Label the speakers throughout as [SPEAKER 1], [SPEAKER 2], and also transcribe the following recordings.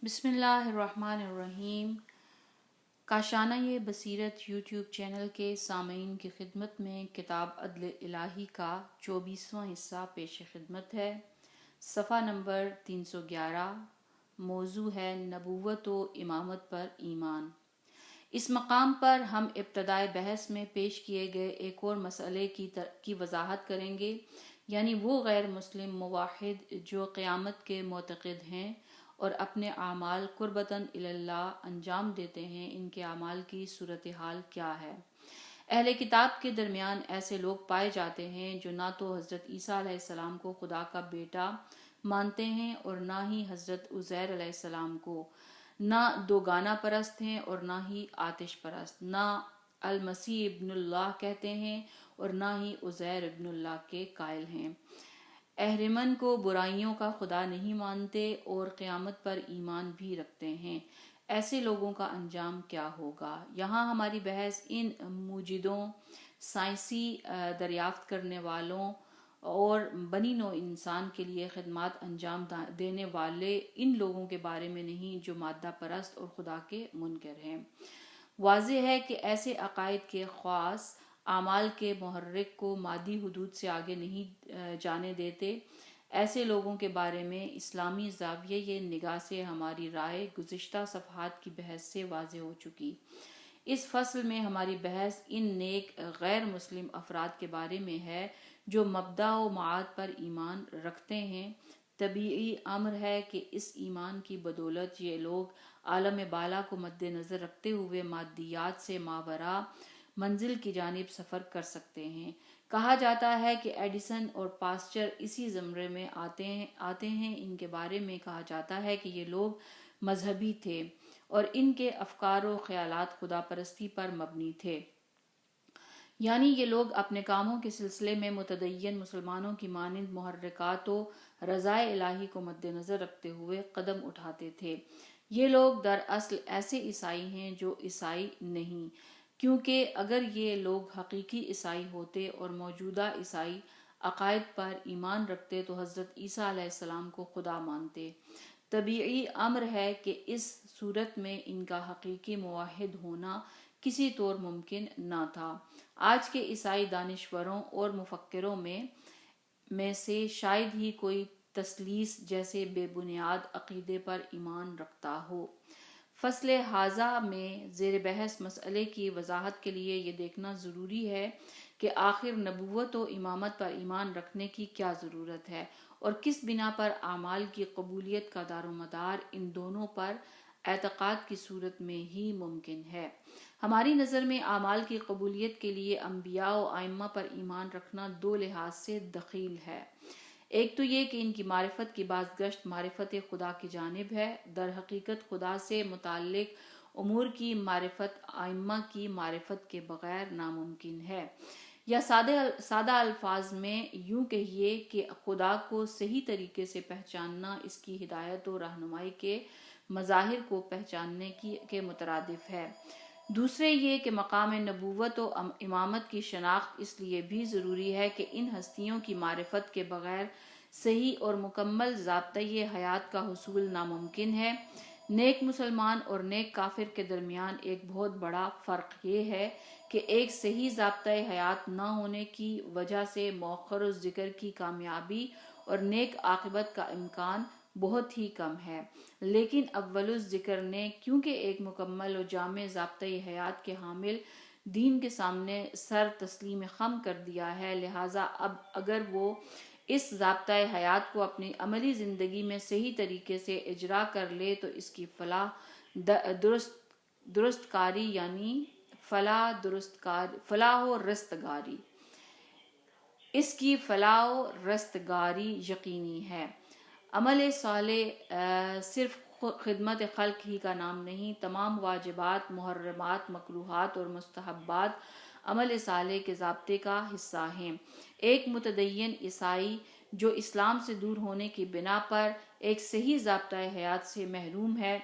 [SPEAKER 1] بسم اللہ الرحمن الرحیم۔ کاشانہ بصیرت یوٹیوب چینل کے سامعین کی خدمت میں کتاب عدل الہی کا 24واں حصہ پیش خدمت ہے۔ صفحہ نمبر 311، موضوع ہے نبوت و امامت پر ایمان۔ اس مقام پر ہم ابتدائے بحث میں پیش کیے گئے ایک اور مسئلے کی وضاحت کریں گے، یعنی وہ غیر مسلم موحد جو قیامت کے معتقد ہیں اور اپنے اعمال قربتاً اللہ انجام دیتے ہیں، ان کے اعمال کی صورتحال کیا ہے۔ اہل کتاب کے درمیان ایسے لوگ پائے جاتے ہیں جو نہ تو حضرت عیسیٰ علیہ السلام کو خدا کا بیٹا مانتے ہیں اور نہ ہی حضرت عزیر علیہ السلام کو، نہ دوگانہ پرست ہیں اور نہ ہی آتش پرست، نہ المسیح ابن اللہ کہتے ہیں اور نہ ہی عزیر ابن اللہ کے قائل ہیں۔ اہرمن کو برائیوں کا خدا نہیں مانتے اور قیامت پر ایمان بھی رکھتے ہیں۔ ایسے لوگوں کا انجام کیا ہوگا؟ یہاں ہماری بحث ان موجودوں، سائنسی دریافت کرنے والوں اور بنی نوع انسان کے لیے خدمات انجام دینے والے ان لوگوں کے بارے میں نہیں جو مادہ پرست اور خدا کے منکر ہیں۔ واضح ہے کہ ایسے عقائد کے خواص اعمال کے محرک کو مادی حدود سے آگے نہیں جانے دیتے۔ ایسے لوگوں کے بارے میں اسلامی زاویہ نگاہ سے ہماری رائے گزشتہ صفحات کی بحث سے واضح ہو چکی۔ اس فصل میں ہماری بحث ان نیک غیر مسلم افراد کے بارے میں ہے جو مبدأ و معاد پر ایمان رکھتے ہیں۔ طبیعی امر ہے کہ اس ایمان کی بدولت یہ لوگ عالم بالا کو مد نظر رکھتے ہوئے مادیات سے ماوراء منزل کی جانب سفر کر سکتے ہیں۔ کہا جاتا ہے کہ ایڈیسن اور پاسچر اسی زمرے میں آتے ہیں۔ ان کے بارے میں کہا جاتا ہے کہ یہ لوگ مذہبی تھے اور ان کے افکار و خیالات خدا پرستی پر مبنی تھے، یعنی یہ لوگ اپنے کاموں کے سلسلے میں متدین مسلمانوں کی مانند محرکات و رضائے الہی کو مد نظر رکھتے ہوئے قدم اٹھاتے تھے۔ یہ لوگ دراصل ایسے عیسائی ہیں جو عیسائی نہیں، کیونکہ اگر یہ لوگ حقیقی عیسائی ہوتے اور موجودہ عیسائی عقائد پر ایمان رکھتے تو حضرت عیسیٰ علیہ السلام کو خدا مانتے۔ طبیعی امر ہے کہ اس صورت میں ان کا حقیقی موحد ہونا کسی طور ممکن نہ تھا۔ آج کے عیسائی دانشوروں اور مفکروں میں سے شاید ہی کوئی تثلیث جیسے بے بنیاد عقیدے پر ایمان رکھتا ہو۔ فصل ھذا میں زیر بحث مسئلے کی وضاحت کے لیے یہ دیکھنا ضروری ہے کہ آخر نبوت و امامت پر ایمان رکھنے کی کیا ضرورت ہے اور کس بنا پر اعمال کی قبولیت کا دار و مدار ان دونوں پر اعتقاد کی صورت میں ہی ممکن ہے۔ ہماری نظر میں اعمال کی قبولیت کے لیے انبیاء و ائمہ پر ایمان رکھنا دو لحاظ سے دخیل ہے۔ ایک تو یہ کہ ان کی معرفت کی بازگشت معرفت خدا کی جانب ہے۔ در حقیقت خدا سے متعلق امور کی معرفت ائمہ کی معرفت کے بغیر ناممکن ہے، یا سادہ الفاظ میں یوں کہیے کہ خدا کو صحیح طریقے سے پہچاننا اس کی ہدایت و رہنمائی کے مظاہر کو پہچاننے کے مترادف ہے۔ دوسرے یہ کہ مقام نبوت و امامت کی شناخت اس لیے بھی ضروری ہے کہ ان ہستیوں کی معرفت کے بغیر صحیح اور مکمل ضابطۂ حیات کا حصول ناممکن ہے۔ نیک مسلمان اور نیک کافر کے درمیان ایک بہت بڑا فرق یہ ہے کہ ایک صحیح ضابطۂ حیات نہ ہونے کی وجہ سے مؤخر الذکر کی کامیابی اور نیک عاقبت کا امکان بہت ہی کم ہے، لیکن اول الذکر نے کیونکہ ایک مکمل و جامع ضابطۂ حیات کے حامل دین کے سامنے سر تسلیم خم کر دیا ہے، لہٰذا اب اگر وہ اس ضابطۂ حیات کو اپنی عملی زندگی میں صحیح طریقے سے اجرا کر لے تو اس کی درست کاری یعنی فلاح و رستگاری اس کی فلاح و رستگاری یقینی ہے۔ عمل صالح صرف خدمت خلق ہی کا نام نہیں، تمام واجبات، محرمات، مکروہات اور مستحبات عمل صالح کے ضابطے کا حصہ ہیں۔ ایک متدین عیسائی جو اسلام سے دور ہونے کی بنا پر ایک صحیح ضابطۂ حیات سے محروم ہے،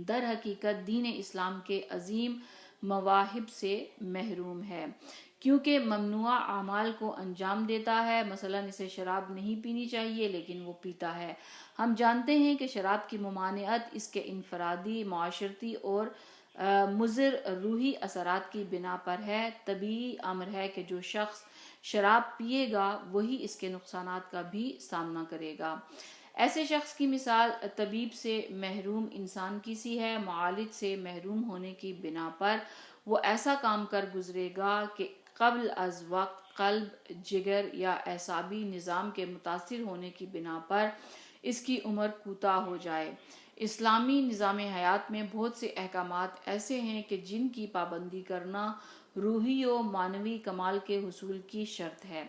[SPEAKER 1] در حقیقت دین اسلام کے عظیم مواہب سے محروم ہے، کیونکہ ممنوع اعمال کو انجام دیتا ہے، مثلا اسے شراب نہیں پینی چاہیے لیکن وہ پیتا ہے۔ ہم جانتے ہیں کہ شراب کی ممانعت اس کے انفرادی، معاشرتی اور مضر روحی اثرات کی بنا پر ہے۔ طبیعی امر ہے کہ جو شخص شراب پیے گا وہی اس کے نقصانات کا بھی سامنا کرے گا۔ ایسے شخص کی مثال طبیب سے محروم انسان کی سی ہے۔ معالج سے محروم ہونے کی بنا پر وہ ایسا کام کر گزرے گا کہ قبل از وقت قلب، جگر یا اعصابی نظام کے متاثر ہونے کی بنا پر اس کی عمر کوتاہ ہو جائے۔ اسلامی نظام حیات میں بہت سے احکامات ایسے ہیں کہ جن کی پابندی کرنا روحی و معنوی کمال کے حصول کی شرط ہے۔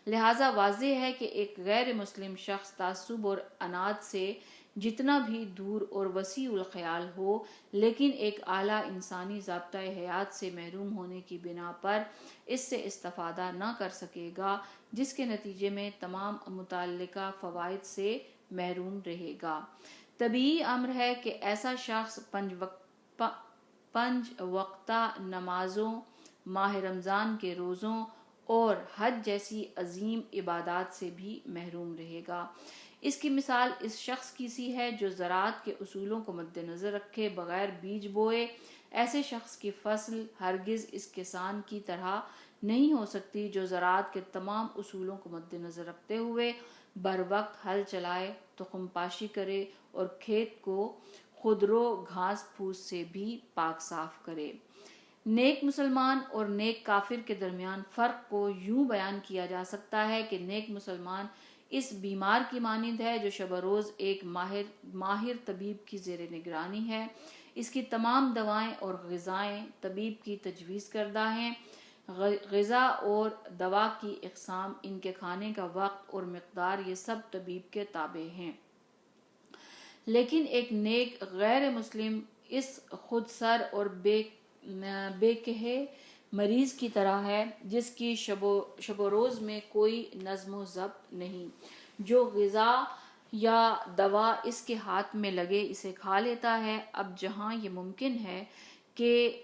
[SPEAKER 1] لہذا واضح ہے کہ ایک غیر مسلم شخص تعصب اور عناد سے جتنا بھی دور اور وسیع الخیال ہو، لیکن ایک اعلیٰ انسانی ضابطۂ حیات سے محروم ہونے کی بنا پر اس سے استفادہ نہ کر سکے گا، جس کے نتیجے میں تمام متعلقہ فوائد سے محروم رہے گا۔ طبیعی امر ہے کہ ایسا شخص پنج وقتہ نمازوں، ماہ رمضان کے روزوں اور حج جیسی عظیم عبادات سے بھی محروم رہے گا۔ اس کی مثال اس شخص کی سی ہے جو زراعت کے اصولوں کو مد نظر رکھے بغیر بیج بوئے۔ ایسے شخص کی فصل ہرگز اس کسان کی طرح نہیں ہو سکتی جو زراعت کے تمام اصولوں کو مد نظر رکھتے ہوئے بروقت ہل چلائے، تخم پاشی کرے اور کھیت کو خودرو گھاس پھوس سے بھی پاک صاف کرے۔ نیک مسلمان اور نیک کافر کے درمیان فرق کو یوں بیان کیا جا سکتا ہے کہ نیک مسلمان اس بیمار کی مانند ہے جو شب روز ایک ماہر طبیب کی زیر نگرانی ہے۔ اس کی تمام دوائیں اور غذائیں طبیب کی تجویز کردہ ہیں۔ غذا اور دوا کی اقسام، ان کے کھانے کا وقت اور مقدار، یہ سب طبیب کے تابع ہیں۔ لیکن ایک نیک غیر مسلم اس خود سر اور بے کہے مریض کی طرح ہے جس کی شب و روز میں کوئی نظم و ضبط نہیں، جو غذا یا دوا اس کے ہاتھ میں لگے اسے کھا لیتا ہے۔ اب جہاں یہ ممکن ہے کہ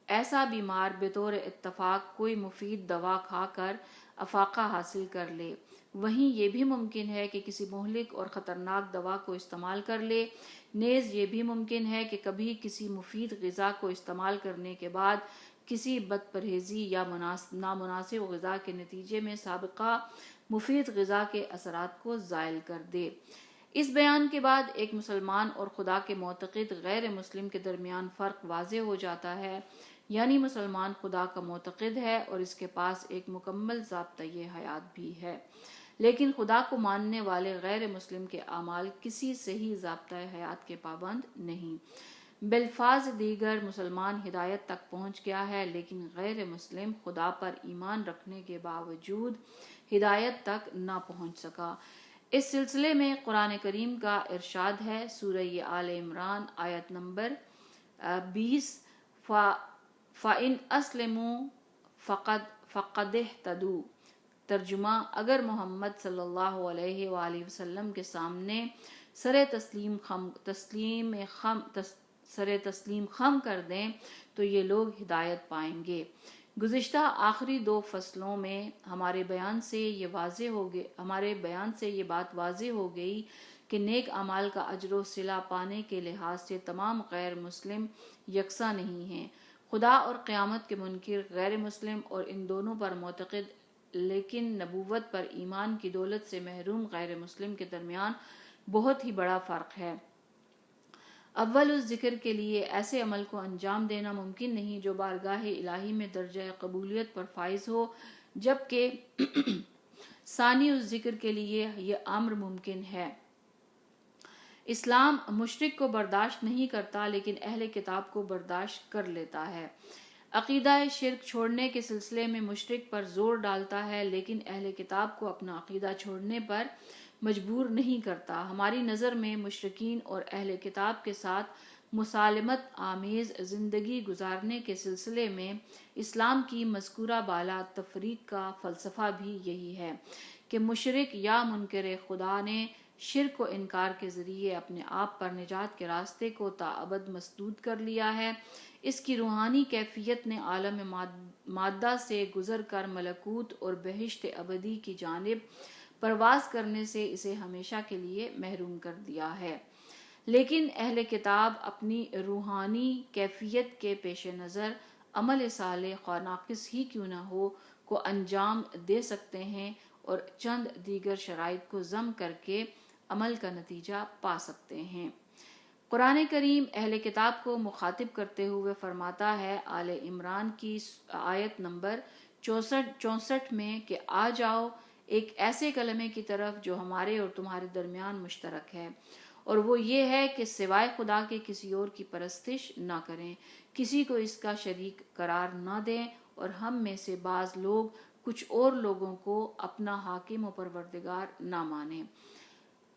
[SPEAKER 1] ایسا بیمار بطور اتفاق کوئی مفید دوا کھا کر افاقہ حاصل کر لے، وہیں یہ بھی ممکن ہے کہ کسی مہلک اور خطرناک دوا کو استعمال کر لے۔ نیز یہ بھی ممکن ہے کہ کبھی کسی مفید غذا کو استعمال کرنے کے بعد کسی بد پرہیزی یا نامناسب غذا کے نتیجے میں سابقہ مفید غذا کے اثرات کو زائل کر دے۔ اس بیان کے بعد ایک مسلمان اور خدا کے معتقد غیر مسلم کے درمیان فرق واضح ہو جاتا ہے، یعنی مسلمان خدا کا معتقد ہے اور اس کے پاس ایک مکمل ضابطۂ حیات بھی ہے، لیکن خدا کو ماننے والے غیر مسلم کے اعمال کسی صحیح ضابطۂ حیات کے پابند نہیں۔ بالفاظ دیگر مسلمان ہدایت تک پہنچ گیا ہے لیکن غیر مسلم خدا پر ایمان رکھنے کے باوجود ہدایت تک نہ پہنچ سکا۔ اس سلسلے میں قرآن کریم کا ارشاد ہے، سورہ آل عمران آیت نمبر 20، فَإِنْ أَسْلِمُوا فَقَدِ اهْتَدُوا۔ ترجمہ: اگر محمد صلی اللہ علیہ وآلہ وسلم کے سامنے سر تسلیم خم کر دیں تو یہ لوگ ہدایت پائیں گے۔ گزشتہ آخری 2 فصلوں میں ہمارے بیان سے یہ بات واضح ہو گئی کہ نیک اعمال کا اجر و صلہ پانے کے لحاظ سے تمام غیر مسلم یکساں نہیں ہیں۔ خدا اور قیامت کے منکر غیر مسلم اور ان دونوں پر معتقد لیکن نبوت پر ایمان کی دولت سے محروم غیر مسلم کے درمیان بہت ہی بڑا فرق ہے۔ اول الذکر کے لیے ایسے عمل کو انجام دینا ممکن نہیں جو بارگاہ الہی میں درجہ قبولیت پر فائز ہو، جبکہ ثانی الذکر کے لیے یہ امر ممکن ہے۔ اسلام مشرک کو برداشت نہیں کرتا لیکن اہل کتاب کو برداشت کر لیتا ہے۔ عقیدہ شرک چھوڑنے کے سلسلے میں مشرک پر زور ڈالتا ہے لیکن اہل کتاب کو اپنا عقیدہ چھوڑنے پر مجبور نہیں کرتا۔ ہماری نظر میں مشرکین اور اہل کتاب کے ساتھ مسالمت آمیز زندگی گزارنے کے سلسلے میں اسلام کی مذکورہ بالا تفریق کا فلسفہ بھی یہی ہے کہ مشرک یا منکر خدا نے شرک و انکار کے ذریعے اپنے آپ پر نجات کے راستے کو تاابد مسدود کر لیا ہے۔ اس کی روحانی کیفیت نے عالم مادہ سے گزر کر ملکوت اور بہشت ابدی کی جانب پرواز کرنے سے اسے ہمیشہ کے لیے محروم کر دیا ہے۔ لیکن اہل کتاب اپنی روحانی کیفیت کے پیش نظر عمل صالح خواہ ناقص ہی کیوں نہ ہو کو انجام دے سکتے ہیں اور چند دیگر شرائط کو ضم کر کے عمل کا نتیجہ پا سکتے ہیں۔ قرآن کریم اہل کتاب کو مخاطب کرتے ہوئے فرماتا ہے آل عمران کی آیت نمبر 64 میں کہ آ جاؤ ایک ایسے کلمے کی طرف جو ہمارے اور تمہارے درمیان مشترک ہے، اور وہ یہ ہے کہ سوائے خدا کے کسی اور کی پرستش نہ کریں، کسی کو اس کا شریک قرار نہ دیں، اور ہم میں سے بعض لوگ کچھ اور لوگوں کو اپنا حاکم و پروردگار نہ مانیں۔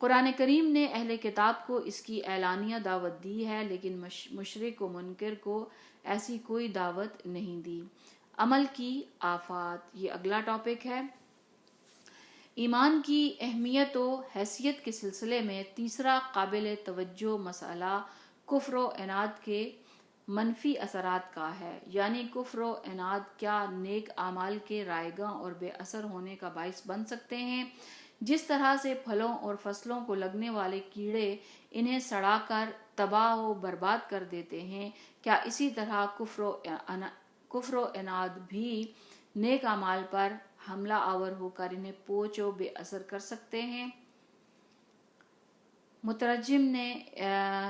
[SPEAKER 1] قرآن کریم نے اہل کتاب کو اس کی اعلانیہ دعوت دی ہے، لیکن مشرک و منکر کو ایسی کوئی دعوت نہیں دی۔ عمل کی آفات، یہ اگلا ٹاپک ہے۔ ایمان کی اہمیت و حیثیت کے سلسلے میں تیسرا قابل توجہ مسئلہ کفر و عناد کے منفی اثرات کا ہے، یعنی کفر و عناد کیا نیک اعمال کے رائیگاں اور بے اثر ہونے کا باعث بن سکتے ہیں؟ جس طرح سے پھلوں اور فصلوں کو لگنے والے کیڑے انہیں سڑا کر تباہ و برباد کر دیتے ہیں، کیا اسی طرح کفر و عناد بھی نیک اعمال پر حملہ آور ہو کر انہیں پوچھ و بے اثر کر سکتے ہیں؟ مترجم نے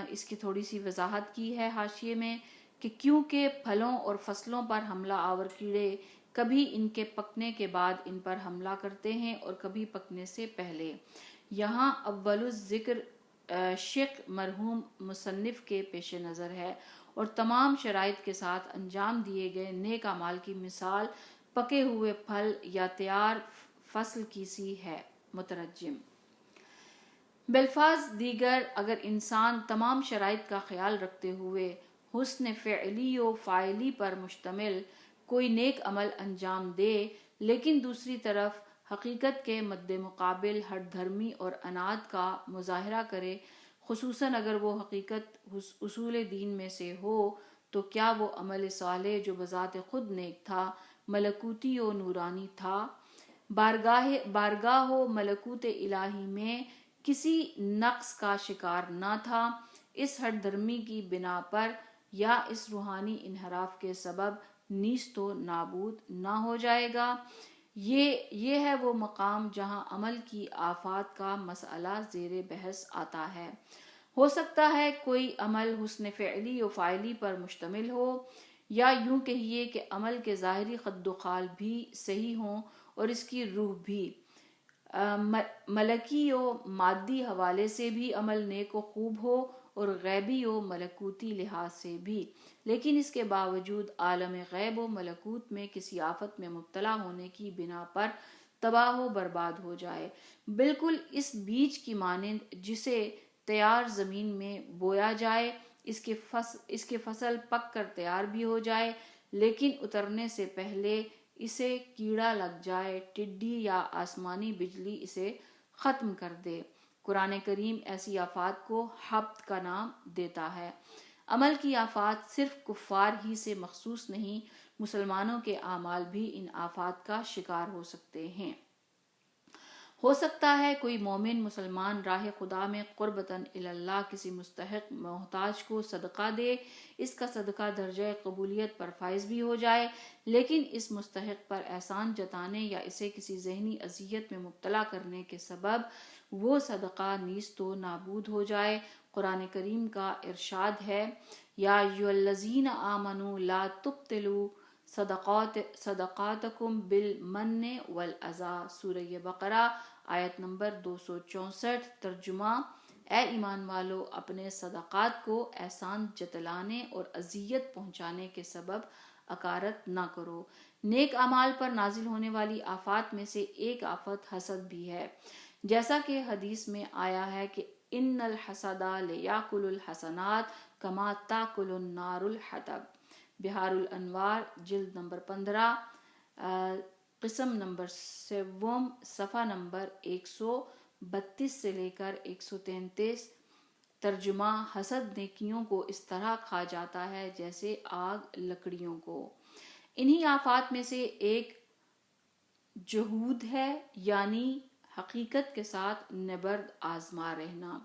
[SPEAKER 1] اس کی تھوڑی سی وضاحت کی ہے حاشیے میں کہ کیونکہ پھلوں اور فصلوں پر حملہ آور کیڑے کبھی ان کے پکنے کے بعد ان پر حملہ کرتے ہیں اور کبھی پکنے سے پہلے۔ یہاں اول الذکر شق مرحوم مصنف کے پیش نظر ہے اور تمام شرائط کے ساتھ انجام دیے گئے نیک اعمال کی مثال پکے ہوئے پھل یا تیار فصل کی سی ہے۔ مترجم بالفاظ دیگر اگر انسان تمام شرائط کا خیال رکھتے ہوئے حسن فعلی و فاعلی پر مشتمل کوئی نیک عمل انجام دے، لیکن دوسری طرف حقیقت کے مد مقابل ہٹ دھرمی اور عناد کا مظاہرہ کرے، خصوصاً اگر وہ حقیقت اصول دین میں سے ہو، تو کیا وہ عمل صالح جو بذات خود نیک تھا، ملکوتی و نورانی تھا، بارگاہ و ملکوت الہی میں کسی نقص کا شکار نہ تھا، اس ہٹ دھرمی کی بنا پر یا اس روحانی انحراف کے سبب نیست و نابود نہ ہو جائے گا؟ یہ ہے وہ مقام جہاں عمل کی آفات کا مسئلہ زیر بحث آتا ہے۔ ہو سکتا ہے کوئی عمل حسن فعلی و فاعلی پر مشتمل ہو، یا یوں کہیے کہ عمل کے ظاہری خد و خال بھی صحیح ہوں اور اس کی روح بھی، ملکی و مادی حوالے سے بھی عمل نیک و خوب ہو اور غیبی و ملکوتی لحاظ سے بھی، لیکن اس کے باوجود عالم غیب و ملکوت میں کسی آفت میں مبتلا ہونے کی بنا پر تباہ و برباد ہو جائے، بالکل اس بیج کی مانند جسے تیار زمین میں بویا جائے، اس کے فصل پک کر تیار بھی ہو جائے، لیکن اترنے سے پہلے اسے کیڑا لگ جائے، ٹڈی یا آسمانی بجلی اسے ختم کر دے۔ قرآن کریم ایسی آفات کو حبط کا نام دیتا ہے۔ عمل کی آفات صرف کفار ہی سے مخصوص نہیں، مسلمانوں کے اعمال بھی ان آفات کا شکار ہو سکتے ہیں۔ ہو سکتا ہے کوئی مومن مسلمان راہ خدا میں قربتاً اللہ کسی مستحق محتاج کو صدقہ دے، اس کا صدقہ درجہ قبولیت پر فائز بھی ہو جائے، لیکن اس مستحق پر احسان جتانے یا اسے کسی ذہنی اذیت میں مبتلا کرنے کے سبب وہ صدقہ نیست و نابود ہو جائے۔ قرآن کریم کا ارشاد ہے، یا ایھا الذین آمنوا لا تبطلوا صدقاتکم بالمن والاذی، سورہ بقرہ آیت نمبر 264۔ ترجمہ: اے ایمان والو، اپنے صدقات کو احسان جتلانے اور اذیت پہنچانے کے سبب اکارت نہ کرو۔ نیک اعمال پر نازل ہونے والی آفات میں سے ایک آفت حسد بھی ہے، جیسا کہ حدیث میں آیا ہے کہ ان الحسد لیاکل الحسنات کما تاکل النار الحطب۔ بحار الانوار جلد نمبر 15 قسم نمبر 7 صفحہ نمبر 185۔ 32 سے لے کر 133۔ ترجمہ: حسد نیکیوں کو اس طرح کھا جاتا ہے جیسے آگ لکڑیوں کو۔ انہی آفات میں سے ایک جہود ہے، یعنی حقیقت کے ساتھ نبرد آزما رہنا۔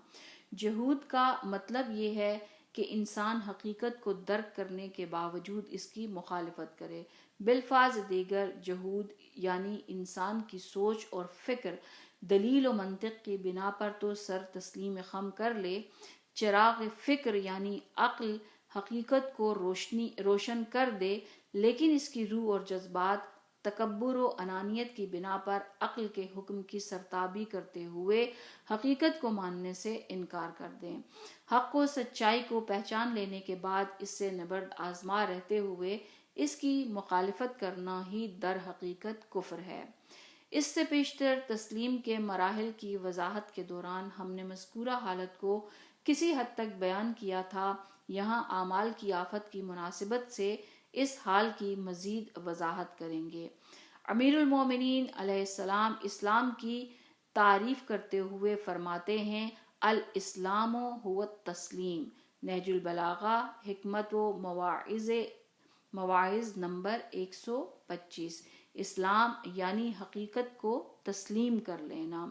[SPEAKER 1] جہود کا مطلب یہ ہے کہ انسان حقیقت کو درک کرنے کے باوجود اس کی مخالفت کرے۔ بالفاظ دیگر، جہود یعنی انسان کی سوچ اور فکر دلیل و منطق کی بنا پر تو سر تسلیم خم کر لے، چراغ فکر یعنی عقل حقیقت کو روشن کر دے، لیکن اس کی روح اور جذبات تکبر و انانیت کی بنا پر عقل کے حکم کی سرتابی کرتے ہوئے حقیقت کو ماننے سے انکار کر دیں۔ حق و سچائی کو پہچان لینے کے بعد اس سے نبرد آزما رہتے ہوئے اس کی مخالفت کرنا ہی در حقیقت کفر ہے۔ اس سے پیشتر تسلیم کے مراحل کی وضاحت کے دوران ہم نے مذکورہ حالت کو کسی حد تک بیان کیا تھا۔ یہاں اعمال کی آفت کی مناسبت سے اس حال کی مزید وضاحت کریں گے۔ امیر المومنین علیہ السلام اسلام کی تعریف کرتے ہوئے فرماتے ہیں: الاسلام هو التسلیم۔ نہج البلاغہ حکمت و مواعظ نمبر 125۔ اسلام یعنی حقیقت کو تسلیم کر لینا،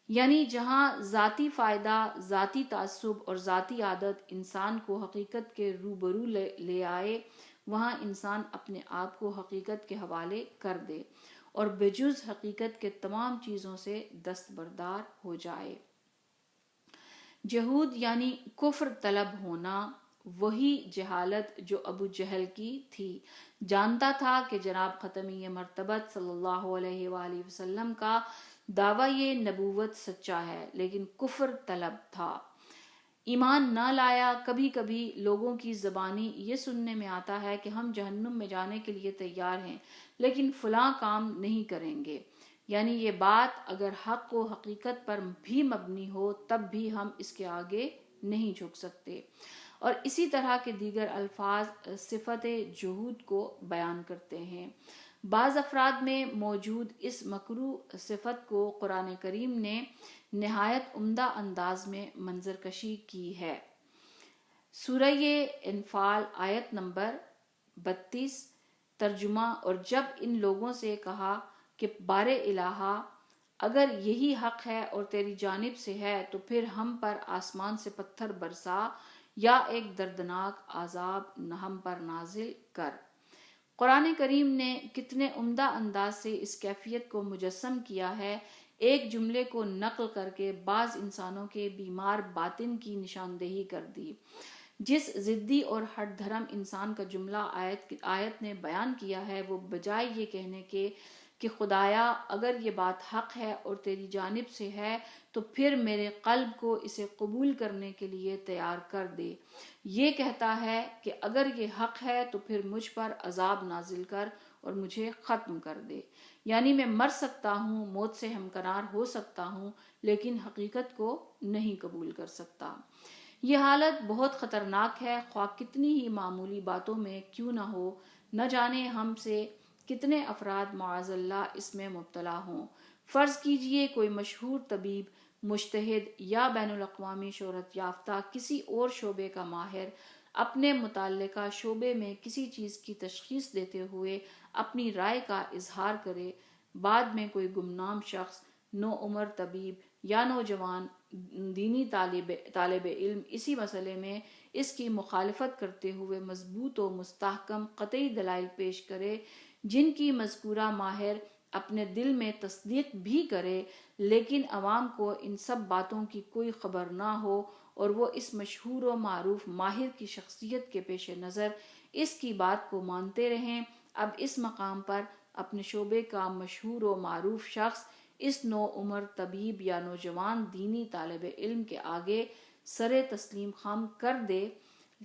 [SPEAKER 1] یعنی جہاں ذاتی فائدہ، ذاتی تعصب اور ذاتی عادت انسان کو حقیقت کے روبرو لے آئے، وہاں انسان اپنے آپ کو حقیقت کے حوالے کر دے اور بجز حقیقت کے تمام چیزوں سے دستبردار ہو جائے۔ جہود یعنی کفر طلب ہونا، وہی جہالت جو ابو جہل کی تھی۔ جانتا تھا کہ جناب ختمی مرتبت صلی اللہ علیہ وآلہ وسلم کا دعویٰ نبوت سچا ہے، لیکن کفر طلب تھا، ایمان نہ لایا۔ کبھی کبھی لوگوں کی زبانی یہ سننے میں آتا ہے کہ ہم جہنم میں جانے کے لیے تیار ہیں لیکن فلاں کام نہیں کریں گے، یعنی یہ بات اگر حق و حقیقت پر بھی مبنی ہو تب بھی ہم اس کے آگے نہیں جھک سکتے، اور اسی طرح کے دیگر الفاظ صفت جہود کو بیان کرتے ہیں۔ بعض افراد میں موجود اس مکروہ صفت کو قرآن کریم نے نہایت عمدہ انداز میں منظر کشی کی ہے۔ سورہ انفال آیت نمبر 32۔ ترجمہ: اور جب ان لوگوں سے کہا کہ بار الہا، اگر یہی حق ہے اور تیری جانب سے ہے تو پھر ہم پر آسمان سے پتھر برسا یا ایک دردناک عذاب ہم پر نازل کر۔ قرآن کریم نے کتنے عمدہ انداز سے اس کیفیت کو مجسم کیا ہے، ایک جملے کو نقل کر کے بعض انسانوں کے بیمار باطن کی نشاندہی کر دی۔ جس ضدی اور ہٹ دھرم انسان کا جملہ آیت نے بیان کیا ہے، وہ بجائے یہ کہنے کے کہ خدایا اگر یہ بات حق ہے اور تیری جانب سے ہے تو پھر میرے قلب کو اسے قبول کرنے کے لیے تیار کر دے، یہ کہتا ہے کہ اگر یہ حق ہے تو پھر مجھ پر عذاب نازل کر اور مجھے ختم کر دے، یعنی میں مر سکتا ہوں، موت سے ہمکنار ہو سکتا ہوں، لیکن حقیقت کو نہیں قبول کر سکتا۔ یہ حالت بہت خطرناک ہے، خواہ کتنی ہی معمولی باتوں میں کیوں نہ ہو، نہ جانے ہم سے کتنے افراد معاذ اللہ اس میں مبتلا ہوں۔ فرض کیجئے کوئی مشہور طبیب، مجتہد یا بین الاقوامی شہرت یافتہ کسی اور شعبے کا ماہر اپنے متعلقہ شعبے میں کسی چیز کی تشخیص دیتے ہوئے اپنی رائے کا اظہار کرے، بعد میں کوئی گمنام شخص، نوعمر طبیب یا نوجوان دینی طالب علم اسی مسئلے میں اس کی مخالفت کرتے ہوئے مضبوط و مستحکم قطعی دلائل پیش کرے، جن کی مذکورہ ماہر اپنے دل میں تصدیق بھی کرے، لیکن عوام کو ان سب باتوں کی کوئی خبر نہ ہو اور وہ اس مشہور و معروف ماہر کی شخصیت کے پیش نظر اس کی بات کو مانتے رہیں۔ اب اس مقام پر اپنے شعبے کا مشہور و معروف شخص اس نوعمر طبیب یا نوجوان دینی طالب علم کے آگے سر تسلیم خم کر دے،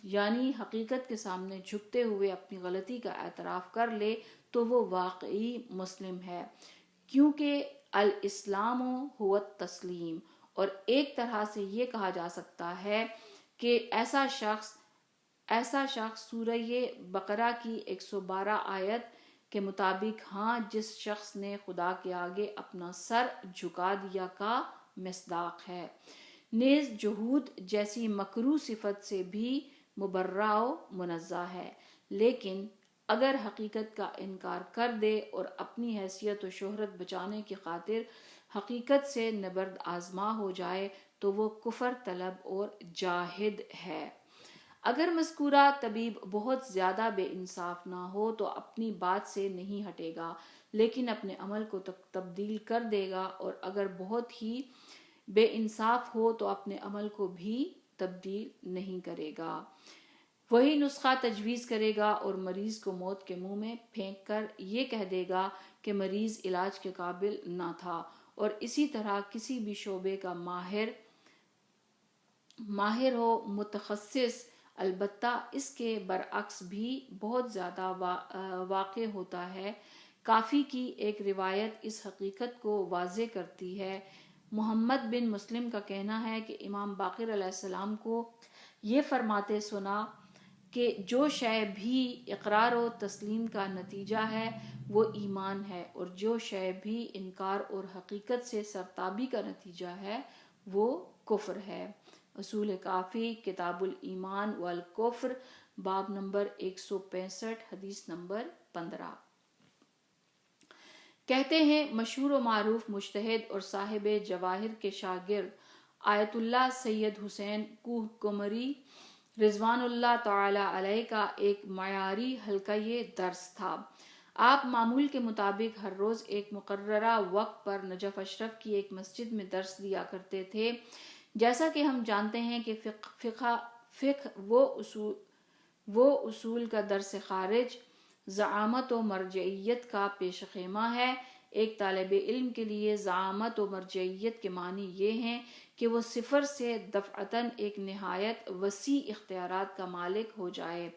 [SPEAKER 1] یعنی حقیقت کے سامنے جھکتے ہوئے اپنی غلطی کا اعتراف کر لے، تو وہ واقعی مسلم ہے، کیونکہ الاسلام هو التسلیم۔ اور ایک طرح سے یہ کہا جا سکتا ہے کہ ایسا شخص سورہ بقرہ کی 112 آیت کے مطابق، ہاں جس شخص نے خدا کے آگے اپنا سر جھکا دیا کا مصداق ہے۔ نیز جہود جیسی مکروہ صفت سے بھی مبرہ و منزہ ہے، لیکن اگر حقیقت کا انکار کر دے اور اپنی حیثیت و شہرت بچانے کی خاطر حقیقت سے نبرد آزما ہو جائے تو وہ کفر طلب اور جاہد ہے۔ اگر مذکورہ طبیب بہت زیادہ بے انصاف نہ ہو تو اپنی بات سے نہیں ہٹے گا، لیکن اپنے عمل کو تبدیل کر دے گا، اور اگر بہت ہی بے انصاف ہو تو اپنے عمل کو بھی تبدیل نہیں کرے گا، وہی نسخہ تجویز کرے گا اور مریض کو موت کے منہ میں پھینک کر یہ کہہ دے گا کہ مریض علاج کے قابل نہ تھا، اور اسی طرح کسی بھی شعبے کا ماہر ہو، متخصص۔ البتہ اس کے برعکس بھی بہت زیادہ واقع ہوتا ہے۔ کافی کی ایک روایت اس حقیقت کو واضح کرتی ہے۔ محمد بن مسلم کا کہنا ہے کہ امام باقر علیہ السلام کو یہ فرماتے سنا کہ جو شے بھی اقرار و تسلیم کا نتیجہ ہے وہ ایمان ہے، اور جو شے بھی انکار اور حقیقت سے سرتابی کا نتیجہ ہے وہ کفر ہے۔ اصول کافی، کتاب الایمان والکفر، باب نمبر 165، حدیث نمبر 15۔ کہتے ہیں مشہور و معروف مجتہد اور صاحب جواہر کے شاگرد آیت اللہ سید حسین کوہ قمری رضوان اللہ تعالی علیہ کا ایک معیاری حلقہ درس تھا۔ آپ معمول کے مطابق ہر روز ایک مقررہ وقت پر نجف اشرف کی ایک مسجد میں درس دیا کرتے تھے۔ جیسا کہ ہم جانتے ہیں کہ فقہ وہ اصول کا درس خارج، زعامت و مرجعیت کا پیش خیمہ ہے۔ ایک طالب علم کے لیے زعامت و مرجعیت کے معنی یہ ہیں کہ وہ صفر سے دفعتاً ایک نہایت وسیع اختیارات کا مالک ہو جائے،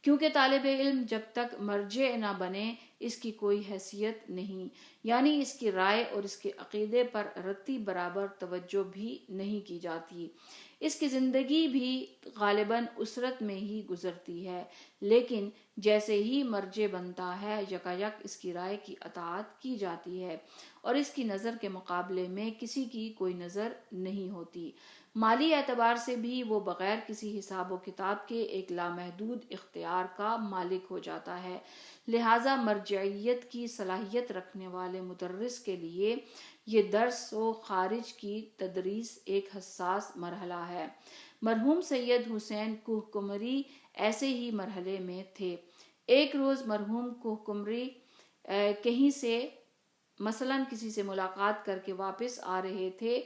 [SPEAKER 1] کیونکہ طالب علم جب تک مرجع نہ بنے اس کی کوئی حیثیت نہیں، یعنی اس کی رائے اور اس کے عقیدے پر رتی برابر توجہ بھی نہیں کی جاتی۔ اس کی زندگی بھی غالباً اسرت میں ہی گزرتی ہے، لیکن جیسے ہی مرجع بنتا ہے یکایک اس کی رائے کی اطاعت کی جاتی ہے، اور اس کی نظر کے مقابلے میں کسی کی کوئی نظر نہیں ہوتی۔ مالی اعتبار سے بھی وہ بغیر کسی حساب و کتاب کے ایک لامحدود اختیار کا مالک ہو جاتا ہے۔ لہذا مرجعیت کی صلاحیت رکھنے والے مدرس کے لیے یہ درس و خارج کی تدریس ایک حساس مرحلہ ہے۔ مرحوم سید حسین کوہ قمری ایسے ہی مرحلے میں تھے۔ ایک روز مرحوم کوہ قمری کہیں سے مثلاً کسی سے ملاقات کر کے واپس آ رہے تھے۔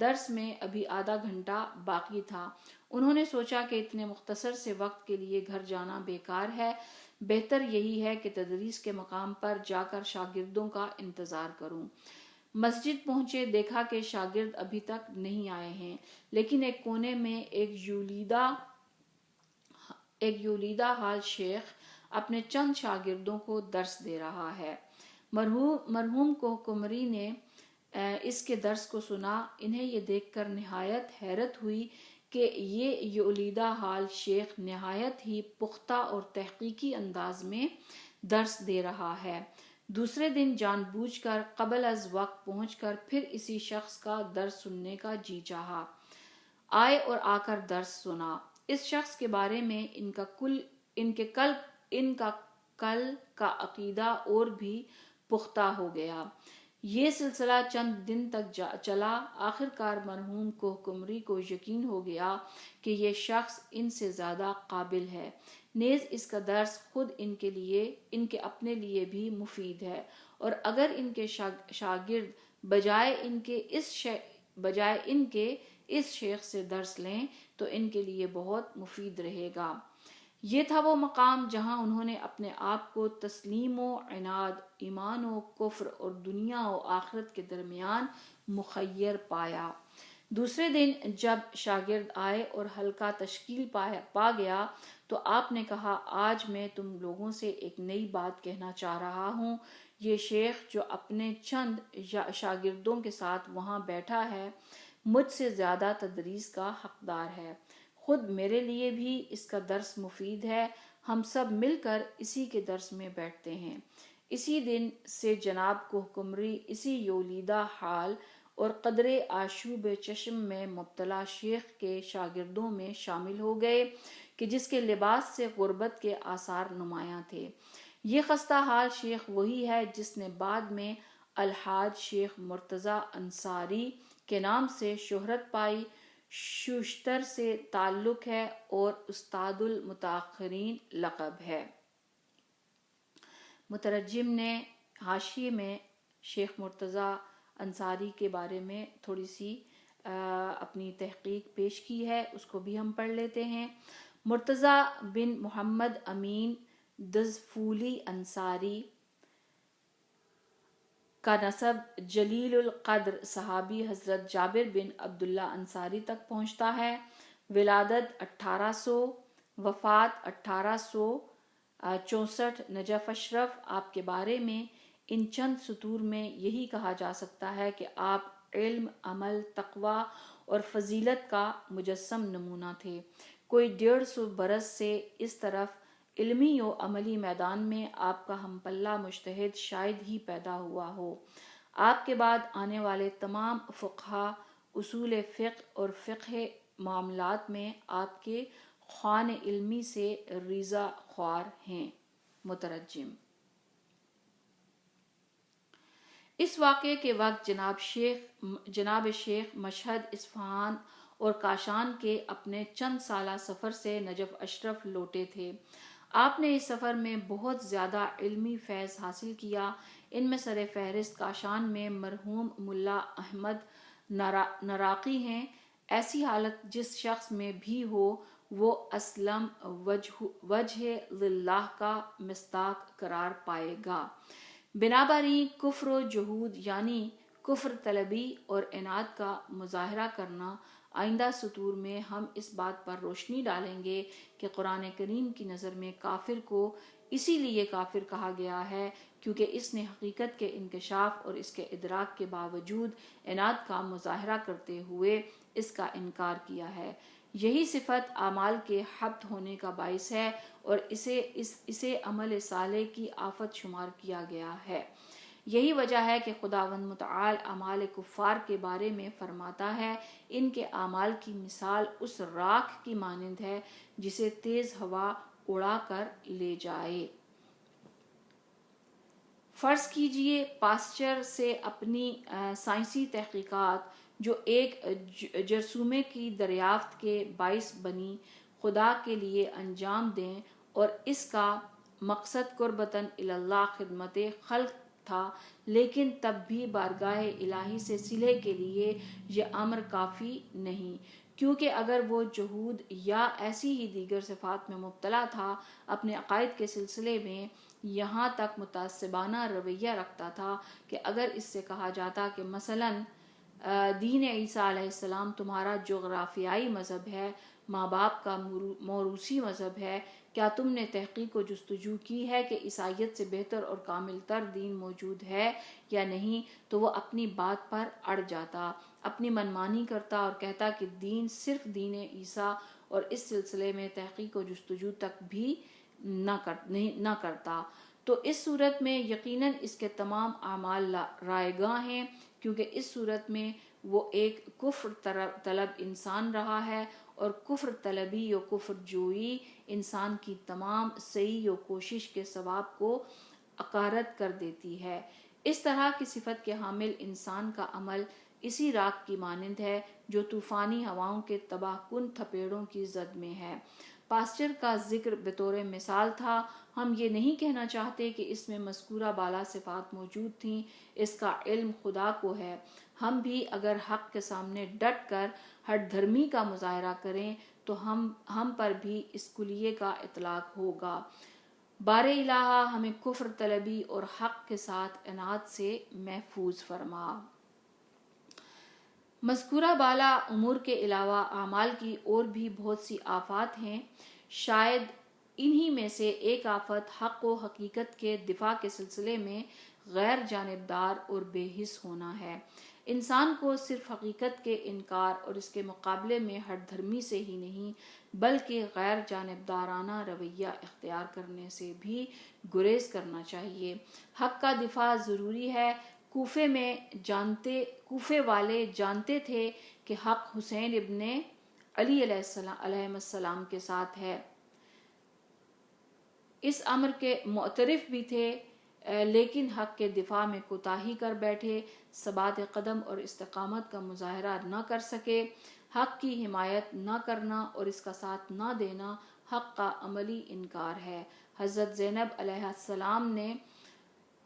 [SPEAKER 1] درس میں ابھی آدھا گھنٹہ باقی تھا۔ انہوں نے سوچا کہ اتنے مختصر سے وقت کے لیے گھر جانا بیکار ہے، بہتر یہی ہے کہ تدریس کے مقام پر جا کر شاگردوں کا انتظار کروں۔ مسجد پہنچے، دیکھا کہ شاگرد ابھی تک نہیں آئے ہیں، لیکن ایک کونے میں ایک یولیدہ حال شیخ اپنے چند شاگردوں کو درس دے رہا ہے۔ مرحوم کوہ قمری نے اس کے درس کو سنا۔ انہیں یہ دیکھ کر نہایت حیرت ہوئی کہ یہ یولیدہ حال شیخ نہایت ہی پختہ اور تحقیقی انداز میں درس دے رہا ہے۔ دوسرے دن جان بوجھ کر قبل از وقت پہنچ کر پھر اسی شخص کا درس سننے کا جی چاہا۔ آئے اور آ کر درس سنا۔ اس شخص کے بارے میں ان کا کل کا عقیدہ اور بھی پختہ ہو گیا۔ یہ سلسلہ چند دن تک چلا۔ آخر کار مرحوم کوہ قمری کو یقین ہو گیا کہ یہ شخص ان سے زیادہ قابل ہے، نیز اس کا درس خود ان کے اپنے لیے بھی مفید ہے، اور اگر ان کے شاگرد بجائے ان کے اس شیخ سے درس لیں تو ان کے لیے بہت مفید رہے گا۔ یہ تھا وہ مقام جہاں انہوں نے اپنے آپ کو تسلیم و عناد، ایمان و کفر اور دنیا و آخرت کے درمیان مخیر پایا۔ دوسرے دن جب شاگرد آئے اور حلقہ تشکیل پا گیا تو آپ نے کہا، آج میں تم لوگوں سے ایک نئی بات کہنا چاہ رہا ہوں۔ یہ شیخ جو اپنے چند شاگردوں کے ساتھ وہاں بیٹھا ہے مجھ سے زیادہ تدریس کا حقدار ہے۔ خود میرے لیے بھی اس کا درس مفید ہے۔ ہم سب مل کر اسی کے درس میں بیٹھتے ہیں۔ اسی دن سے جناب کوہ قمری اسی یولیدہ حال اور قدر آشوب چشم میں مبتلا شیخ کے شاگردوں میں شامل ہو گئے کہ جس کے لباس سے غربت کے آثار نمایاں تھے۔ یہ خستہ حال شیخ وہی ہے جس نے بعد میں الحاج شیخ مرتضی انصاری کے نام سے شہرت پائی۔ شوشتر سے تعلق ہے اور استاد المتاخرین لقب ہے۔ مترجم نے حاشیے میں شیخ مرتضی انصاری کے بارے میں تھوڑی سی اپنی تحقیق پیش کی ہے، اس کو بھی ہم پڑھ لیتے ہیں۔ مرتضی بن محمد امین دزفولی انصاری کا نسب جلیل القدر صحابی حضرت جابر بن عبداللہ انصاری تک پہنچتا ہے۔ ولادت 1800، وفات 1864۔ نجف اشرف، آپ کے بارے میں ان چند سطور میں یہی کہا جا سکتا ہے کہ آپ علم، عمل، تقوی اور فضیلت کا مجسم نمونہ تھے۔ کوئی 150 برس سے اس طرف علمی و عملی میدان میں آپ کا ہم پلہ مجتہد شاید ہی پیدا ہوا ہو۔ آپ کے بعد آنے والے تمام فقہا اصول فقہ اور فقہ معاملات میں آپ کے خوان علمی سے ریزہ خوار ہیں۔ مترجم: اس واقعے کے وقت جناب شیخ مشہد، اصفہان اور کاشان کے اپنے چند سالہ سفر سے نجف اشرف لوٹے تھے۔ آپ نے اس سفر میں بہت زیادہ علمی فیض حاصل کیا۔ ان میں سر فہرست کاشان میں مرحوم ملا احمد نراقی ہیں۔ ایسی حالت جس شخص میں بھی ہو وہ اسلم وجہ للہ کا مصداق قرار پائے گا۔ بنابراین کفر و جحود یعنی کفر طلبی اور عناد کا مظاہرہ کرنا۔ آئندہ سطور میں ہم اس بات پر روشنی ڈالیں گے کہ قرآن کریم کی نظر میں کافر کو اسی لیے کافر کہا گیا ہے کیونکہ اس نے حقیقت کے انکشاف اور اس کے ادراک کے باوجود عناد کا مظاہرہ کرتے ہوئے اس کا انکار کیا ہے۔ یہی صفت اعمال کے حبط ہونے کا باعث ہے اور اسے عمل صالح کی آفت شمار کیا گیا ہے۔ یہی وجہ ہے کہ خداوند متعال اعمال کفار کے بارے میں فرماتا ہے، ان کے اعمال کی مثال اس راکھ کی مانند ہے جسے تیز ہوا اڑا کر لے جائے۔ فرض کیجئے پاسچر سے اپنی سائنسی تحقیقات جو ایک جرثومے کی دریافت کے باعث بنی خدا کے لیے انجام دیں اور اس کا مقصد قربتاً اللہ خدمت خلق تھا، لیکن تب بھی بارگاہ الہی سے صلح کے لیے یہ امر کافی نہیں، کیونکہ اگر وہ جحود یا ایسی ہی دیگر صفات میں مبتلا تھا، اپنے عقائد کے سلسلے میں یہاں تک متعصبانہ رویہ رکھتا تھا کہ اگر اس سے کہا جاتا کہ مثلاً دین عیسیٰ علیہ السلام تمہارا جغرافیائی مذہب ہے، ماں باپ کا موروثی مذہب ہے، کیا تم نے تحقیق و جستجو کی ہے کہ عیسائیت سے بہتر اور کامل تر دین موجود ہے یا نہیں، تو وہ اپنی بات پر اڑ جاتا، اپنی منمانی کرتا اور کہتا کہ دین صرف دین عیسیٰ، اور اس سلسلے میں تحقیق و جستجو تک بھی نہ کرتا۔ تو اس صورت میں یقیناً اس کے تمام اعمال رائگاں ہیں، کیونکہ اس صورت میں وہ ایک کفر طلب انسان رہا ہے، اور کفر طلبی و کفر جوئی انسان کی تمام سعی و کوشش کے ثواب کو اکارت کر دیتی ہے۔ اس طرح کی صفت کے حامل انسان کا عمل اسی راکھ کی مانند ہے جو طوفانی ہواؤں کے تباہ کن تھپیڑوں کی زد میں ہے۔ پاسچر کا ذکر بطور مثال تھا۔ ہم یہ نہیں کہنا چاہتے کہ اس میں مذکورہ بالا صفات موجود تھیں، اس کا علم خدا کو ہے۔ ہم بھی اگر حق کے سامنے ڈٹ کر ہٹ دھرمی کا مظاہرہ کریں تو ہم پر بھی اس کلیے کا اطلاق ہوگا۔ بار الہ ہمیں کفر طلبی اور حق کے ساتھ عناد سے محفوظ فرما۔ مذکورہ بالا امور کے علاوہ اعمال کی اور بھی بہت سی آفات ہیں۔ شاید انہی میں سے ایک آفت حق و حقیقت کے دفاع کے سلسلے میں غیر جانبدار اور بے حس ہونا ہے۔ انسان کو صرف حقیقت کے انکار اور اس کے مقابلے میں ہٹ دھرمی سے ہی نہیں بلکہ غیر جانبدارانہ رویہ اختیار کرنے سے بھی گریز کرنا چاہیے۔ حق کا دفاع ضروری ہے، کوفے والے جانتے تھے کہ حق حسین ابن علی علیہ السلام کے ساتھ ہے، اس امر کے معترف بھی تھے، لیکن حق کے دفاع میں کوتاہی کر بیٹھے، ثبات قدم اور استقامت کا مظاہرہ نہ کر سکے۔ حق کی حمایت نہ کرنا اور اس کا ساتھ نہ دینا حق کا عملی انکار ہے۔ حضرت زینب علیہ السلام نے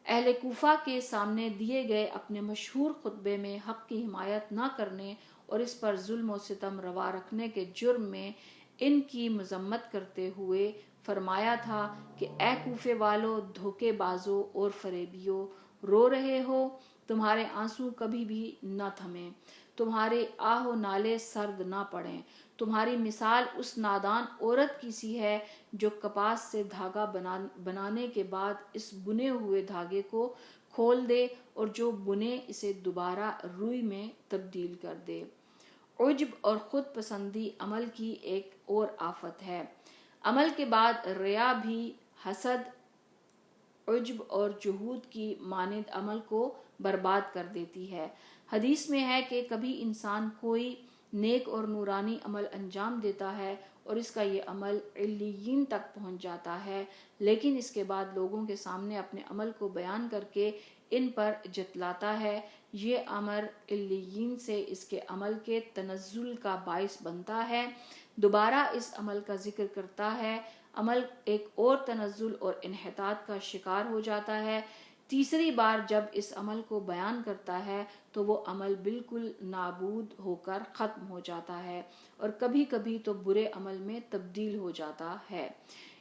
[SPEAKER 1] اہل کوفہ کے سامنے دیے گئے اپنے مشہور خطبے میں حق کی حمایت نہ کرنے اور اس پر ظلم و ستم روا رکھنے کے جرم میں ان کی مذمت کرتے ہوئے فرمایا تھا کہ اے کوفے والو، دھوکے بازو اور فریبیو، رو رہے ہو، تمہارے آنسو کبھی بھی نہ تھمیں، تمہارے آہ و نالے سرد نہ پڑیں۔ تمہاری مثال اس نادان عورت کی سی ہے جو کپاس سے دھاگا بنانے کے بعد اس بنے ہوئے دھاگے کو کھول دے اور جو بنے اسے دوبارہ روئی میں تبدیل کر دے۔ عجب اور خود پسندی عمل کی ایک اور آفت ہے۔ عمل کے بعد ریا بھی حسد، عجب اور جہود کی مانند عمل کو برباد کر دیتی ہے۔ حدیث میں ہے کہ کبھی انسان کوئی نیک اور نورانی عمل انجام دیتا ہے اور اس کا یہ عمل علیین تک پہنچ جاتا ہے، لیکن اس کے بعد لوگوں کے سامنے اپنے عمل کو بیان کر کے ان پر جتلاتا ہے۔ یہ امر علیین سے اس کے عمل کے تنزل کا باعث بنتا ہے، دوبارہ اس عمل کا ذکر کرتا ہے، عمل ایک اور تنزل اور انحطاط کا شکار ہو جاتا ہے۔ تیسری بار جب اس عمل کو بیان کرتا ہے تو وہ عمل بالکل نابود ہو کر ختم ہو جاتا ہے اور کبھی کبھی تو برے عمل میں تبدیل ہو جاتا ہے۔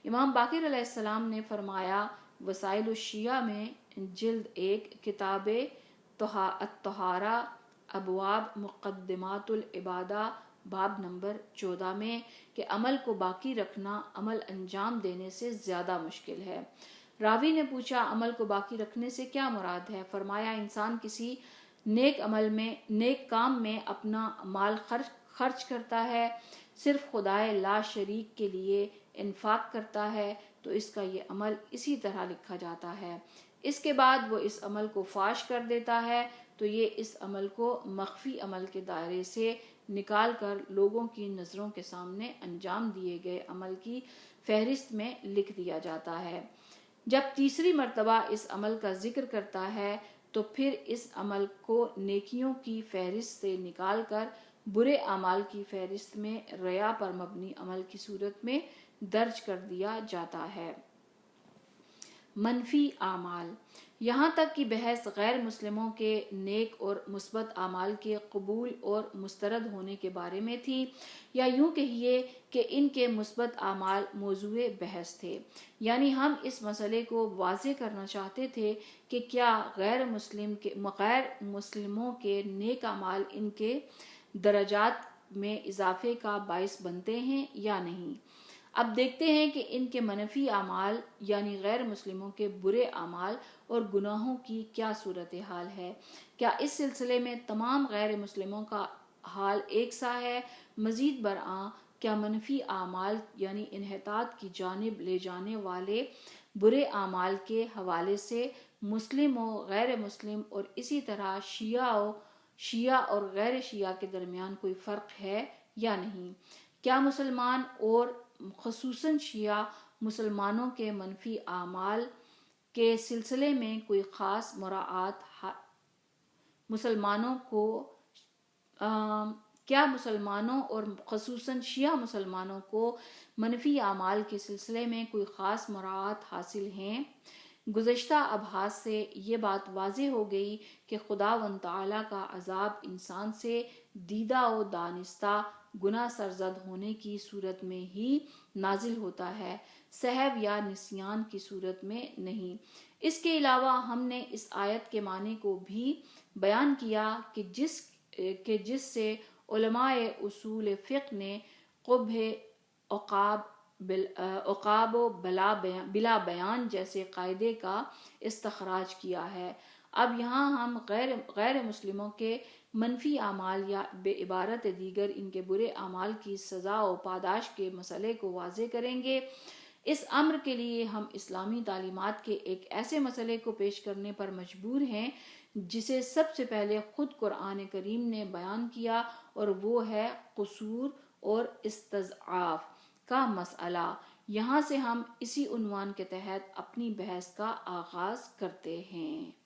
[SPEAKER 1] امام باقر علیہ السلام نے فرمایا، وسائل الشیعہ میں جلد 1 کتاب الطہارہ ابواب مقدمات العبادہ باب نمبر 14 میں، کہ عمل کو باقی رکھنا عمل انجام دینے سے زیادہ مشکل ہے۔ راوی نے پوچھا، عمل کو باقی رکھنے سے کیا مراد ہے؟ فرمایا، انسان کسی نیک کام میں اپنا مال خرچ کرتا ہے، صرف خدائے لا شریک کے لیے انفاق کرتا ہے تو اس کا یہ عمل اسی طرح لکھا جاتا ہے۔ اس کے بعد وہ اس عمل کو فاش کر دیتا ہے تو یہ اس عمل کو مخفی عمل کے دائرے سے نکال کر لوگوں کی نظروں کے سامنے انجام دیے گئے عمل کی فہرست میں لکھ دیا جاتا ہے۔ جب تیسری مرتبہ اس عمل کا ذکر کرتا ہے تو پھر اس عمل کو نیکیوں کی فہرست سے نکال کر برے اعمال کی فہرست میں ریا پر مبنی عمل کی صورت میں درج کر دیا جاتا ہے۔ منفی اعمال، یہاں تک کہ بحث غیر مسلموں کے نیک اور مثبت اعمال کے قبول اور مسترد ہونے کے بارے میں تھی، یا یوں کہیے کہ ان کے مثبت اعمال موضوع بحث تھے۔ یعنی ہم اس مسئلے کو واضح کرنا چاہتے تھے کہ کیا غیر مسلموں کے نیک اعمال ان کے درجات میں اضافے کا باعث بنتے ہیں یا نہیں۔ اب دیکھتے ہیں کہ ان کے منفی اعمال یعنی غیر مسلموں کے برے اعمال اور گناہوں کی کیا صورتحال ہے۔ کیا اس سلسلے میں تمام غیر مسلموں کا حال ایک سا ہے؟ مزید برآں، کیا منفی اعمال یعنی انحطاط کی جانب لے جانے والے برے اعمال کے حوالے سے مسلم و غیر مسلم اور اسی طرح شیعہ اور غیر شیعہ کے درمیان کوئی فرق ہے یا نہیں؟ کیا مسلمان اور خصوصاً شیعہ مسلمانوں کے منفی اعمال کے سلسلے میں کوئی خاص مراعات کیا مسلمانوں اور خصوصاً شیعہ مسلمانوں کو منفی اعمال کے سلسلے میں کوئی خاص مراعات حاصل ہیں؟ گزشتہ ابحاث سے یہ بات واضح ہو گئی کہ خداوند تعالیٰ کا عذاب انسان سے دیدہ و دانستہ گناہ سرزد ہونے کی صورت میں ہی نازل ہوتا ہے، سہو یا نسیان کی صورت میں نہیں۔ اس کے علاوہ ہم نے اس آیت کے معنی کو بھی بیان کیا کہ جس سے علماء اصول فقہ نے قبح عقاب و بلا بیان جیسے قاعدے کا استخراج کیا ہے۔ اب یہاں ہم غیر مسلموں کے منفی اعمال یا بعبارت دیگر ان کے برے اعمال کی سزا و پاداش کے مسئلے کو واضح کریں گے۔ اس امر کے لیے ہم اسلامی تعلیمات کے ایک ایسے مسئلے کو پیش کرنے پر مجبور ہیں جسے سب سے پہلے خود قرآن کریم نے بیان کیا، اور وہ ہے قصور اور استضعاف کا مسئلہ۔ یہاں سے ہم اسی عنوان کے تحت اپنی بحث کا آغاز کرتے ہیں۔